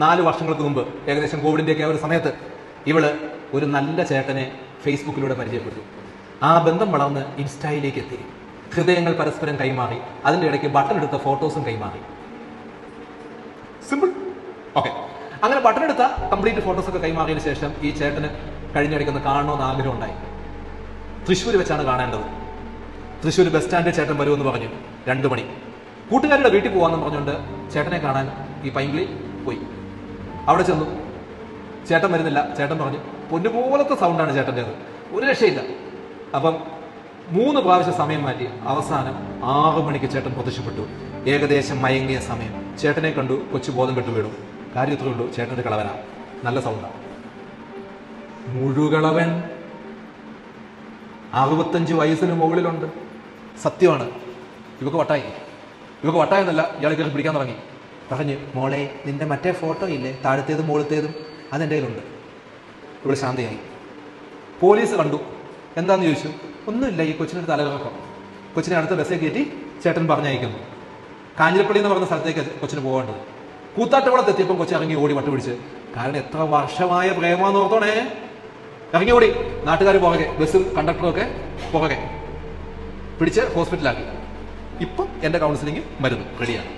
4 വർഷങ്ങൾക്ക് മുമ്പ് ഏകദേശം കോവിഡിൻ്റെയൊക്കെ ഒരു സമയത്ത് ഇവള് ഒരു നല്ല ചേട്ടനെ ഫേസ്ബുക്കിലൂടെ പരിചയപ്പെട്ടു. ആ ബന്ധം വളർന്ന് ഇൻസ്റ്റയിലേക്ക് എത്തി. ഹൃദയങ്ങൾ പരസ്പരം കൈമാറി. അതിൻ്റെ ഇടയ്ക്ക് ബട്ടൺ എടുത്ത ഫോട്ടോസും കൈമാറി. സിമ്പിൾ. ഓക്കെ, അങ്ങനെ ബട്ടൺ എടുത്ത കംപ്ലീറ്റ് ഫോട്ടോസൊക്കെ കൈമാറിയതിനു ശേഷം ഈ ചേട്ടന് കഴിഞ്ഞിടയ്ക്കൊന്ന് കാണണമെന്ന് ആഗ്രഹം ഉണ്ടായി. തൃശ്ശൂർ വെച്ചാണ് കാണേണ്ടത്. തൃശ്ശൂർ ബസ് സ്റ്റാൻഡിൽ ചേട്ടൻ വരുമെന്ന് പറഞ്ഞു. 2 മണി. കൂട്ടുകാരുടെ വീട്ടിൽ പോകാമെന്ന് പറഞ്ഞുകൊണ്ട് ചേട്ടനെ കാണാൻ ഈ പൈങ്കിളി പോയി. അവിടെ ചെന്നു. ചേട്ടൻ വരുന്നില്ല. ചേട്ടൻ പറഞ്ഞു, പൊന്നുപോലത്തെ സൗണ്ടാണ് ചേട്ടൻ്റെത്, ഒരു രക്ഷയില്ല. അപ്പം 3 പ്രാവശ്യം സമയം മാറ്റി അവസാനം 6 മണിക്ക് ചേട്ടൻ പ്രത്യക്ഷപ്പെട്ടു. ഏകദേശം മയങ്ങിയ സമയം. ചേട്ടനെ കണ്ടു. കൊച്ചു ബോധം കെട്ടു വീണു. കാര്യത്തിൽ കണ്ടു. ചേട്ടൻ്റെ കളവനാ, നല്ല സൗണ്ടാണ്. മുഴുകളവൻ 65 വയസ്സിന് മുകളിലുണ്ട്. സത്യമാണ്. ഇവക്ക് വട്ടായെന്നല്ല, ഇയാൾ കയറി പിടിക്കാൻ തുടങ്ങി. പറഞ്ഞു, മോളെ നിന്റെ മറ്റേ ഫോട്ടോ ഇല്ലേ, താഴത്തേതും മുകളിലത്തേതും, അതെൻ്റെ കയ്യിലുണ്ട്. ഇവിടെ ശാന്തയായി. പോലീസ് കണ്ടു. എന്താണെന്ന് ചോദിച്ചു. ഒന്നുമില്ല, ഈ കൊച്ചിനൊരു തലകറക്കം. കൊച്ചിനെ അടുത്ത ബസ്സിൽ കയറ്റി ചേട്ടൻ പറഞ്ഞയക്കുന്നു. കാഞ്ഞിരപ്പള്ളി എന്ന് പറഞ്ഞ സ്ഥലത്തേക്ക് കൊച്ചിന് പോകേണ്ടത്. കൂത്താട്ടുകുളത്ത് എത്തിയപ്പം കൊച്ചി ഇറങ്ങി ഓടി വട്ടു പിടിച്ച്. കാരണം എത്ര വർഷമായ പ്രേമാന്ന് ഓർത്തോണേ. ഇറങ്ങി ഓടി. നാട്ടുകാർ പുറകെ, ബസ്സും കണ്ടക്ടറും ഒക്കെ പുറകെ പിടിച്ച് ഹോസ്പിറ്റലാക്കി. ഇപ്പം എൻ്റെ കൗൺസിലിംഗ് മരുന്ന് റെഡിയാണ്.